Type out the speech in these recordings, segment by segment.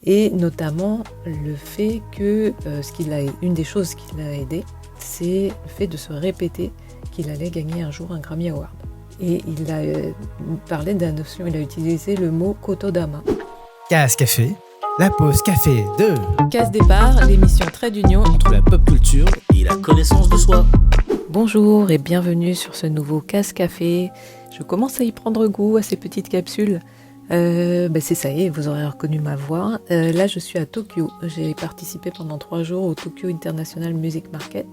Et notamment le fait que une des choses qui l'a aidé, c'est le fait de se répéter qu'il allait gagner un jour un Grammy Award. Et il a parlé de la notion, il a utilisé le mot Kotodama. Case Café, la pause café de Case Départ, l'émission Trait d'Union entre la pop culture et la connaissance de soi. Bonjour et bienvenue sur ce nouveau Case Café. Je commence à y prendre goût à ces petites capsules. C'est ça y est, vous aurez reconnu ma voix. Là, je suis à Tokyo. J'ai participé pendant 3 jours au Tokyo International Music Market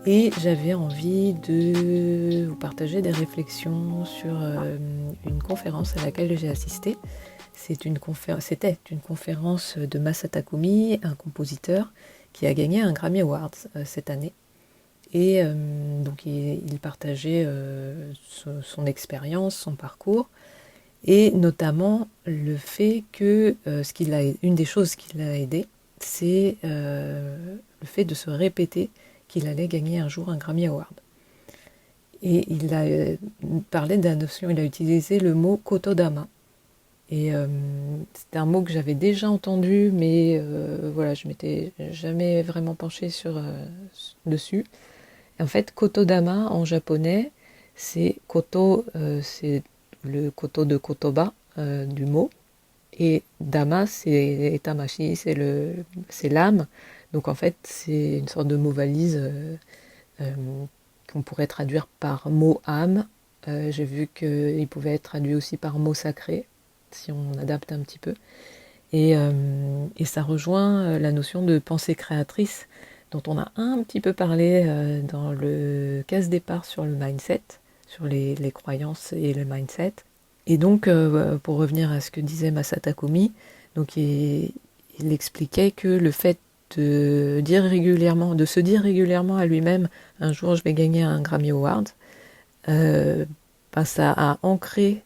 et j'avais envie de vous partager des réflexions sur une conférence à laquelle j'ai assisté. C'était une conférence de Masa Takumi, un compositeur qui a gagné un Grammy Award cette année. Et donc il partageait son expérience, son parcours. Et notamment le fait que une des choses qui l'a aidé, c'est le fait de se répéter qu'il allait gagner un jour un Grammy Award. Et il a parlé de la notion, il a utilisé le mot Kotodama. Et c'était un mot que j'avais déjà entendu, mais voilà, je m'étais jamais vraiment penchée dessus. Et en fait, Kotodama en japonais, c'est koto, c'est le koto de kotoba du mot, et dama c'est tamashi, c'est l'âme. Donc en fait c'est une sorte de mot valise qu'on pourrait traduire par mot âme. J'ai vu qu'il pouvait être traduit aussi par mot sacré si on adapte un petit peu, et ça rejoint la notion de pensée créatrice dont on a un petit peu parlé dans le case départ sur le mindset, sur les croyances et le mindset. Et donc, pour revenir à ce que disait Masa Takumi, donc il expliquait que le fait de se dire régulièrement à lui-même « un jour je vais gagner un Grammy Award », ça a ancré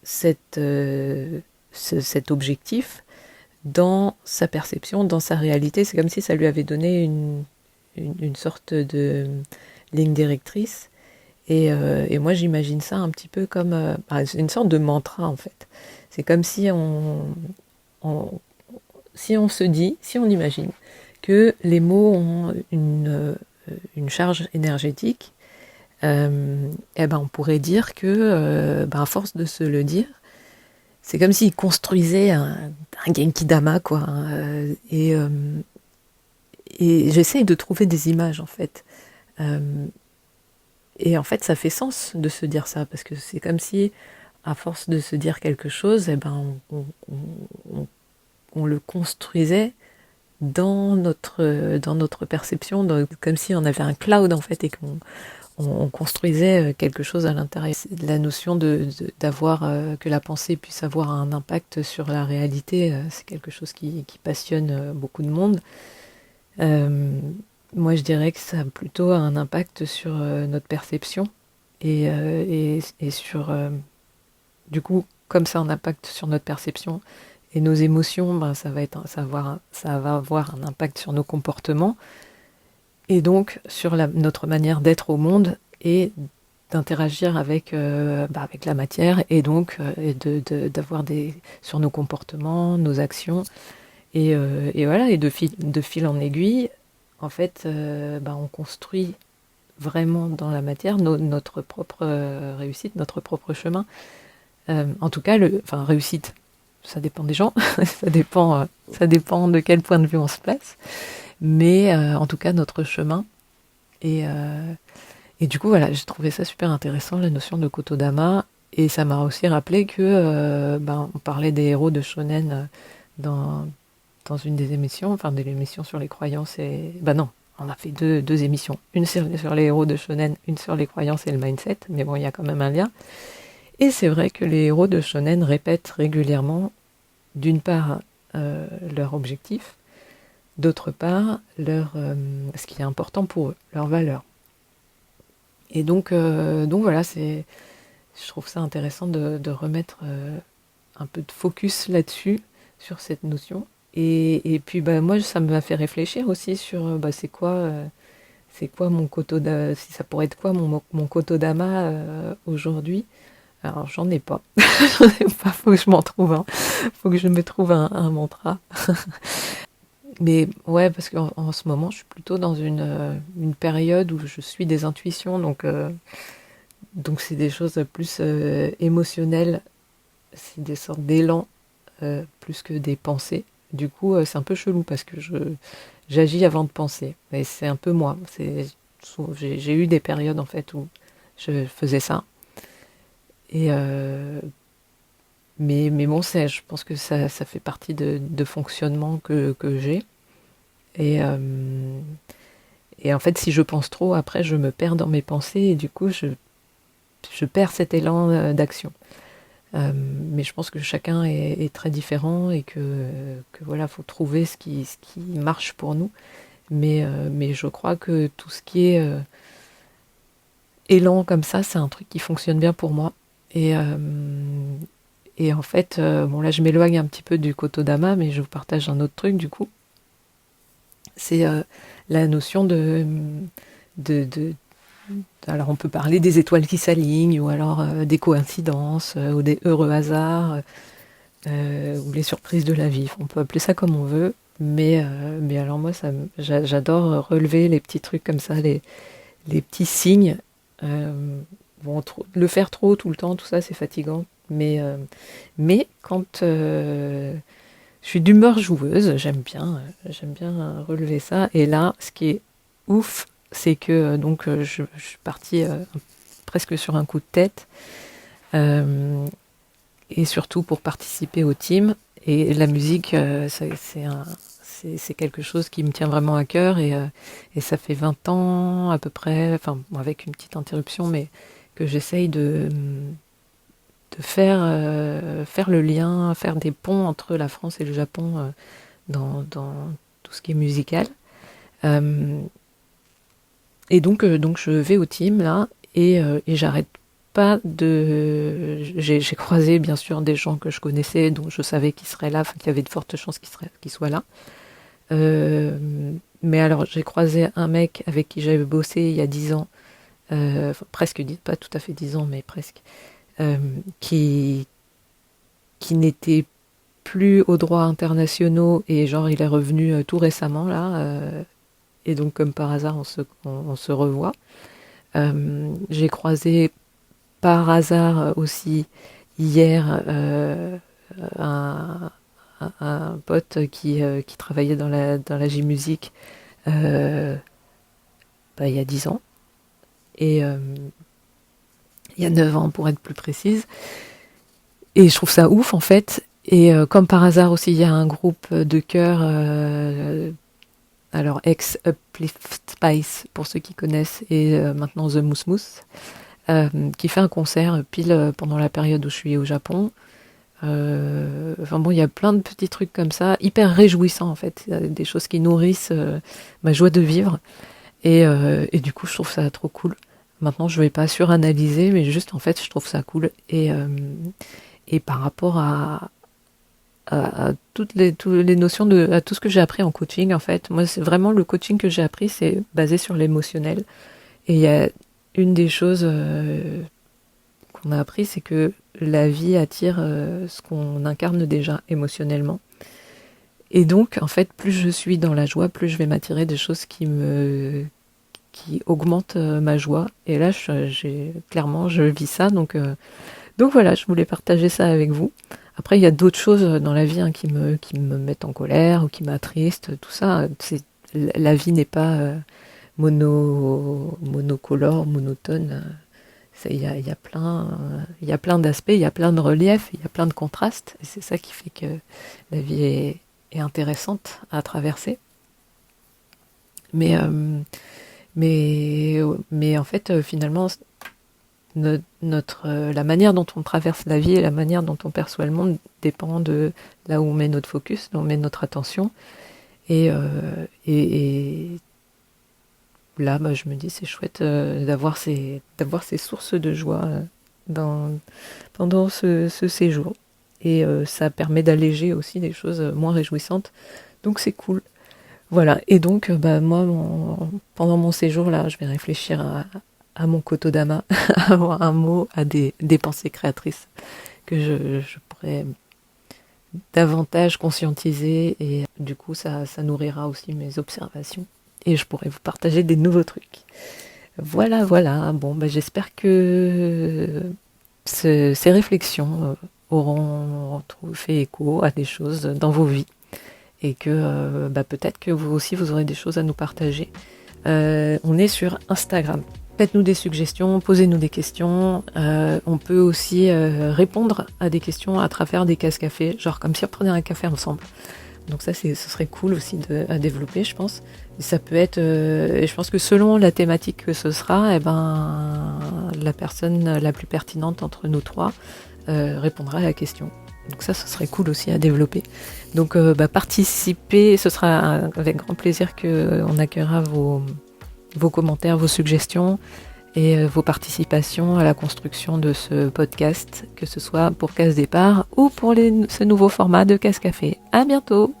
cet objectif dans sa perception, dans sa réalité. C'est comme si ça lui avait donné une sorte de ligne directrice. Et moi j'imagine ça un petit peu comme c'est une sorte de mantra en fait. C'est comme si on imagine que les mots ont une charge énergétique, on pourrait dire que à force de se le dire, c'est comme s'il construisait un Genki Dama quoi. Et j'essaye de trouver des images en fait. Et en fait, ça fait sens de se dire ça, parce que c'est comme si, à force de se dire quelque chose, on le construisait dans notre perception, comme si on avait un cloud en fait, et qu'on construisait quelque chose à l'intérieur. La notion d'avoir que la pensée puisse avoir un impact sur la réalité, c'est quelque chose qui passionne beaucoup de monde. Moi, je dirais que ça a plutôt un impact sur notre perception et sur... du coup, comme ça a un impact sur notre perception et nos émotions, ça va avoir un impact sur nos comportements et donc sur notre manière d'être au monde et d'interagir avec la matière et donc d'avoir sur nos comportements, nos actions et voilà, et de fil en aiguille. En fait, on construit vraiment dans la matière notre propre réussite, notre propre chemin. En tout cas, réussite, ça dépend des gens, ça dépend de quel point de vue on se place. Mais en tout cas, notre chemin. Et du coup, voilà, j'ai trouvé ça super intéressant, la notion de Kotodama. Et ça m'a aussi rappelé que on parlait des héros de shonen dans une des émissions, de l'émission sur les croyances et... non, on a fait deux émissions. Une sur les héros de shonen, une sur les croyances et le mindset, mais bon, il y a quand même un lien. Et c'est vrai que les héros de shonen répètent régulièrement, d'une part, leur objectif, d'autre part, ce qui est important pour eux, leurs valeurs. Et donc voilà, je trouve ça intéressant de remettre un peu de focus là-dessus, sur cette notion. Et puis moi ça m'a fait réfléchir aussi sur c'est quoi mon Kotodama, si ça pourrait être quoi mon Kotodama aujourd'hui. Alors j'en ai pas. J'en ai pas, faut que je m'en trouve un. Faut que je me trouve un mantra. Mais ouais, parce qu'en ce moment, je suis plutôt dans une période où je suis des intuitions, donc c'est des choses plus émotionnelles, c'est des sortes d'élans plus que des pensées. Du coup, c'est un peu chelou parce que j'agis avant de penser. Et c'est un peu moi. J'ai eu des périodes en fait où je faisais ça. Et mais bon, je pense que ça fait partie de fonctionnement que j'ai. Et, euh, et en fait, si je pense trop, après, je me perds dans mes pensées et du coup, je perds cet élan d'action. Mais je pense que chacun est très différent et que voilà, faut trouver ce qui marche pour nous. Mais je crois que tout ce qui est élan comme ça, c'est un truc qui fonctionne bien pour moi. Et, euh, et en fait, bon là, je m'éloigne un petit peu du Kotodama, mais je vous partage un autre truc du coup. C'est la notion de. Alors, on peut parler des étoiles qui s'alignent, ou alors des coïncidences, ou des heureux hasards, ou les surprises de la vie. On peut appeler ça comme on veut, mais alors moi, j'adore relever les petits trucs comme ça, les petits signes. Euh, bon, le faire trop tout le temps, tout ça, c'est fatigant. Mais quand je suis d'humeur joueuse, j'aime bien relever ça. Et là, ce qui est ouf, c'est que je suis partie presque sur un coup de tête, euh, et surtout pour participer au team. Et la musique, c'est quelque chose qui me tient vraiment à cœur. Et ça fait 20 ans à peu près, enfin bon, avec une petite interruption, mais que j'essaye de faire le lien, faire des ponts entre la France et le Japon dans tout ce qui est musical. Euh, et donc je vais au team là et j'arrête pas de. J'ai croisé bien sûr des gens que je connaissais, dont je savais qu'ils seraient là, enfin, qu'il y avait de fortes chances qu'ils soient là. Euh, mais alors j'ai croisé un mec avec qui j'avais bossé il y a 10 ans, enfin, presque 10, pas tout à fait 10 ans, mais presque, euh, qui, qui n'était plus aux droits internationaux et genre il est revenu tout récemment là. Et donc comme par hasard on se revoit. J'ai croisé par hasard aussi hier un, un pote qui travaillait dans la J-Musique euh, il y a 10 ans. Et il y a 9 ans pour être plus précise. Et je trouve ça ouf en fait. Et comme par hasard aussi, il y a un groupe de chœur, alors ex Uplift Spice pour ceux qui connaissent, et maintenant The Mousse Mousse, qui fait un concert pile pendant la période où je suis au Japon. Enfin bon, il y a plein de petits trucs comme ça, hyper réjouissants en fait, des choses qui nourrissent ma joie de vivre. Et du coup, je trouve ça trop cool. Maintenant, je vais pas suranalyser, mais juste en fait, je trouve ça cool. Et par rapport à toutes les notions à tout ce que j'ai appris en coaching, en fait, moi, c'est vraiment le coaching que j'ai appris, c'est basé sur l'émotionnel. Et il y a une des choses qu'on a appris, c'est que la vie attire ce qu'on incarne déjà émotionnellement. Et donc, en fait, plus je suis dans la joie, plus je vais m'attirer des choses qui augmentent ma joie. Et là, clairement, je vis ça. Donc voilà, je voulais partager ça avec vous. Après, il y a d'autres choses dans la vie qui me mettent en colère ou qui m'attristent. Tout ça, la vie n'est pas monocolore, monotone. Il y a plein d'aspects, il y a plein de reliefs, il y a plein de contrastes. Et c'est ça qui fait que la vie est intéressante à traverser. Mais, euh, mais en fait, finalement, la manière dont on traverse la vie et la manière dont on perçoit le monde dépend de là où on met notre focus, où on met notre attention. Et là, je me dis, c'est chouette d'avoir ces sources de joie pendant ce séjour. Et ça permet d'alléger aussi des choses moins réjouissantes. Donc c'est cool. Voilà. Et donc, moi, pendant mon séjour, là, je vais réfléchir à mon Kotodama, avoir un mot, à des pensées créatrices que je pourrais davantage conscientiser et du coup ça nourrira aussi mes observations et je pourrais vous partager des nouveaux trucs. Voilà. Bon, j'espère que ces réflexions auront fait écho à des choses dans vos vies et que peut-être que vous aussi vous aurez des choses à nous partager. On est sur Instagram. Faites-nous des suggestions, posez-nous des questions. On peut aussi répondre à des questions à travers des casse-café, genre comme si on prenait un café ensemble. Donc ça, ce serait cool aussi à développer, je pense. Et ça peut être, et je pense que selon la thématique que ce sera, la personne la plus pertinente entre nous trois répondra à la question. Donc ça, ce serait cool aussi à développer. Donc participez, ce sera avec grand plaisir qu'on accueillera vos commentaires, vos suggestions et vos participations à la construction de ce podcast, que ce soit pour Casse Départ ou pour ce nouveau format de Casse Café. À bientôt!